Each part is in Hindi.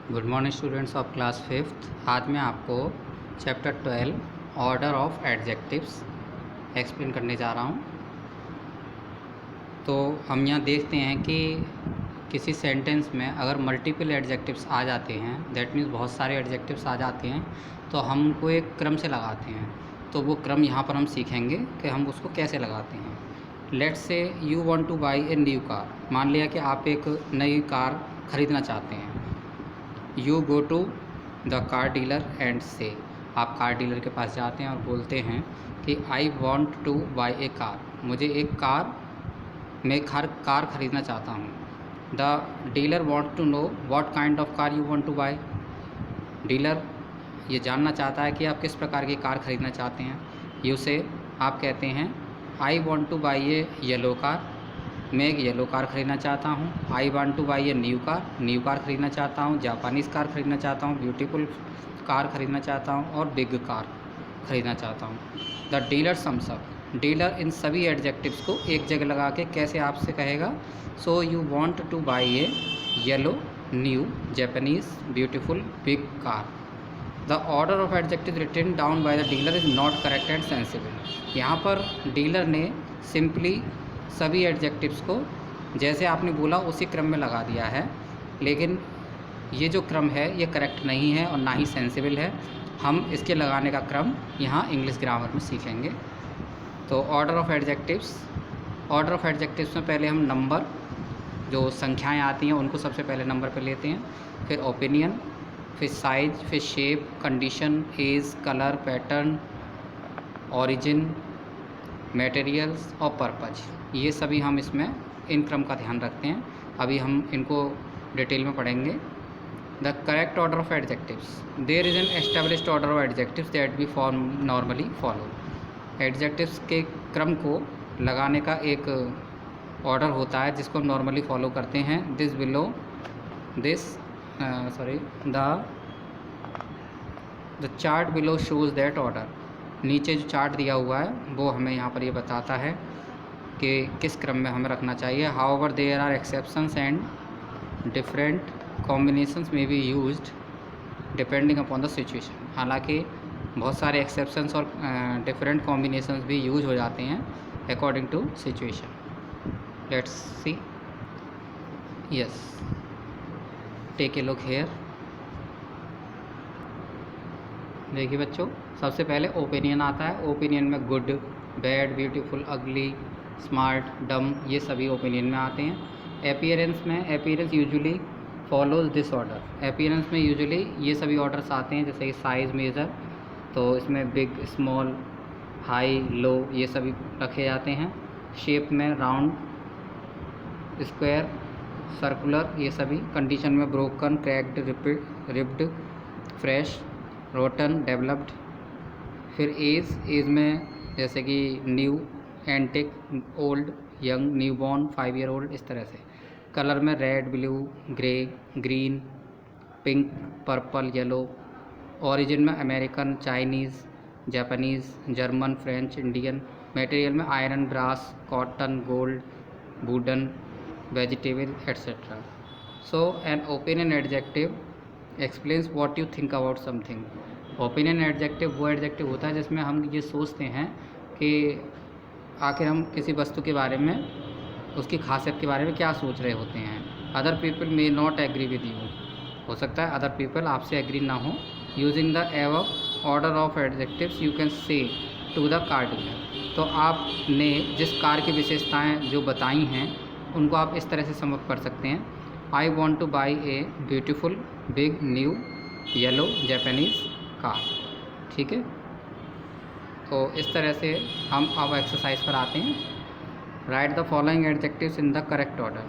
Good morning students of class fifth. आज मैं आपको chapter 12 order of adjectives explain करने जा रहा हूँ। तो हम यहाँ देखते हैं कि किसी सेंटेंस में अगर मल्टीपल एडजेक्टिव्स आ जाते हैं, दैट मीन्स बहुत सारे एडजेक्टिव्स आ जाते हैं, तो हम उनको एक क्रम से लगाते हैं। तो वो क्रम यहाँ पर हम सीखेंगे कि हम उसको कैसे लगाते हैं। Let's say you want to buy a new car. मान लिया कि आप एक नई कार ख़रीदना चाहते हैं। You go to the car dealer and से, आप कार डीलर के पास जाते हैं और बोलते हैं कि I want to buy a car, मुझे एक मैं कार ख़रीदना चाहता हूँ। The dealer want to know what kind of car you want to buy. Dealer ये जानना चाहता है कि आप किस प्रकार की कार ख़रीदना चाहते हैं। यू से, आप कहते हैं आई want to buy a yellow car, मैं एक येलो कार ख़रीदना चाहता हूँ। I want to buy a new car ख़रीदना चाहता हूँ। जापानीज़ कार ख़रीदना चाहता हूँ। ब्यूटीफुल कार ख़रीदना चाहता हूँ और बिग कार ख़रीदना चाहता हूँ। The dealer sums up, dealer इन सभी एडजेक्टिव्स को एक जगह लगा के कैसे आपसे कहेगा, so you want to buy a yellow new Japanese beautiful big car. The order of adjective written down by the dealer is not correct and sensible. यहाँ पर डीलर ने सिंपली सभी एडजेक्टिव्स को जैसे आपने बोला उसी क्रम में लगा दिया है, लेकिन ये जो क्रम है ये करेक्ट नहीं है और ना ही सेंसिबल है। हम इसके लगाने का क्रम यहाँ इंग्लिश ग्रामर में सीखेंगे। तो ऑर्डर ऑफ एडजेक्टिव्स में पहले हम नंबर, जो संख्याएं आती हैं उनको सबसे पहले नंबर पे लेते हैं, फिर ओपिनियन, फिर साइज, फिर shape, condition, age, colour, pattern, origin, materials और पर्पज, ये सभी हम इसमें इन क्रम का ध्यान रखते हैं। अभी हम इनको डिटेल में पढ़ेंगे। The correct order of adjectives, there is an established order of adjectives that we normally follow. Adjectives के क्रम को लगाने का एक ऑर्डर होता है जिसको हम नॉर्मली फॉलो करते हैं। The chart below shows that order, नीचे जो चार्ट दिया हुआ है वो हमें यहाँ पर ये बताता है कि किस क्रम में हमें रखना चाहिए। However there are exceptions and different combinations में be used depending upon the situation. हालांकि बहुत सारे एक्सेप्शंस और डिफरेंट कॉम्बिनेशंस भी यूज हो जाते हैं according to situation. Let's see, yes, take a look here. देखिए बच्चों, सबसे पहले ओपिनियन आता है। ओपिनियन में good, bad, beautiful, ugly, smart, dumb, ये सभी ओपिनियन में आते हैं। Appearance usually follows this order. Appearance में यूजुअली ये सभी ऑर्डर्स आते हैं, जैसे कि साइज़, मेज़र, तो इसमें बिग, स्मॉल, हाई, लो, ये सभी रखे जाते हैं। शेप में राउंड, स्क्वायर, सर्कुलर, ये सभी। कंडीशन में broken, cracked, ripped, fresh, rotten, developed. फिर एज में जैसे कि new, antique, old, young, newborn, 5 year old, इस तरह से। कलर में red, blue, grey, green, pink, purple, yellow. Origin में American, Chinese, Japanese, German, French, Indian. Material में iron, brass, cotton, gold, wooden, vegetable, etcetera. So an opinion adjective explains what you think about something. Opinion adjective वो एडजेक्टिव होता है जिसमें हम ये सोचते हैं कि आखिर हम किसी वस्तु के बारे में, उसकी खासियत के बारे में क्या सोच रहे होते हैं। Other people may not agree with you, हो सकता है अदर पीपल आपसे एग्री ना हो। Using the above order of adjectives you can say to the car dealer. तो आपने जिस कार की विशेषताएँ जो बताई हैं उनको आप इस तरह से सम अप कर सकते हैं। आई want to buy a beautiful big new yellow Japanese car. ठीक है, तो इस तरह से हम अब एक्सरसाइज पर आते हैं। Write the following adjectives in the correct order.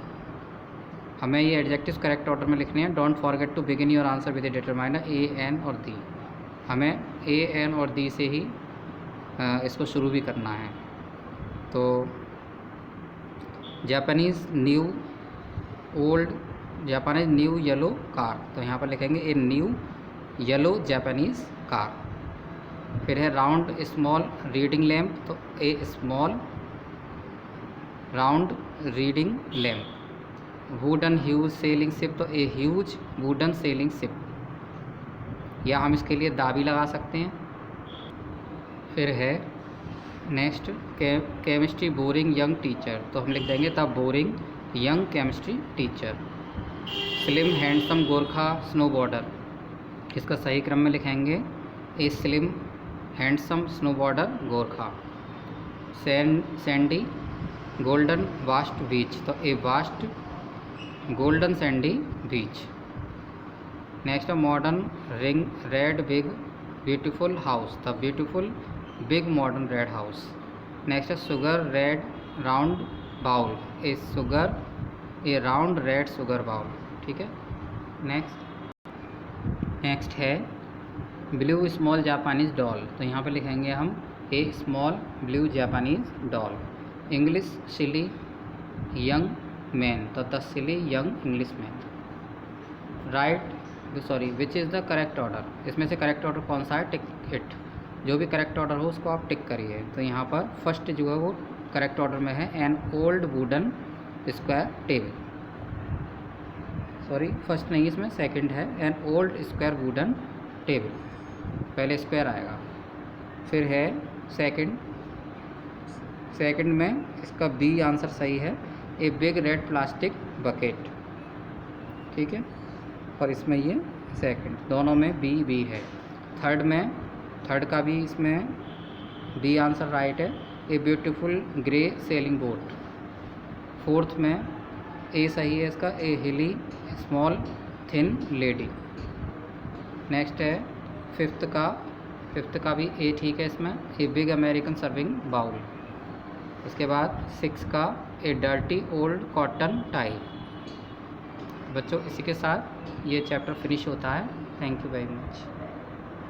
हमें ये एडजेक्टिव्स करेक्ट ऑर्डर में लिखने हैं। Don't forget to begin your answer with a determiner a, an और दी। हमें ए, एन और दी से ही इसको शुरू भी करना है। तो Japanese new, old, Japanese new yellow car, तो यहाँ पर लिखेंगे a new yellow Japanese car. फिर है राउंड स्मॉल रीडिंग लैम्प, तो a small round reading lamp. Wooden huge sailing ship, तो a huge wooden sailing ship, या हम इसके लिए दा भी लगा सकते हैं। फिर है next chemistry boring young teacher, तो हम लिख देंगे the boring young chemistry teacher. Slim handsome Gorkha snowboarder, इसका सही क्रम में लिखेंगे a slim handsome snowboarder Gorkha. Sandy golden vast beach, तो a vast golden sandy beach. Next modern ring red big beautiful house, the beautiful big modern red house. Next है sugar red round bowl, a round red sugar bowl, ठीक है। नेक्स्ट है ब्लू स्मॉल जापानीज़ डॉल, तो यहाँ पे लिखेंगे हम a small blue Japanese doll. English silly young man, तो the silly young English man. Which is the correct order, इसमें से करेक्ट ऑर्डर कौन सा है, टिक इट, जो भी करेक्ट ऑर्डर हो उसको आप टिक करिए। तो यहाँ पर फर्स्ट जो है वो करेक्ट ऑर्डर में है an old wooden square table, sorry first नहीं, इसमें सेकंड है an old square wooden table, पहले स्क्वायर आएगा। फिर है सेकंड में इसका बी आंसर सही है, a big red plastic bucket, ठीक है, और इसमें ये सेकंड, दोनों में बी है। थर्ड का भी इसमें बी आंसर राइट है, a beautiful grey sailing boat. Fourth में ए सही है इसका, a hilly small thin lady. Next है फिफ्थ का भी ए ठीक है इसमें, a big American serving bowl. इसके बाद 6 का a dirty old cotton tie. बच्चों इसी के साथ ये चैप्टर फिनिश होता है। Thank you very much.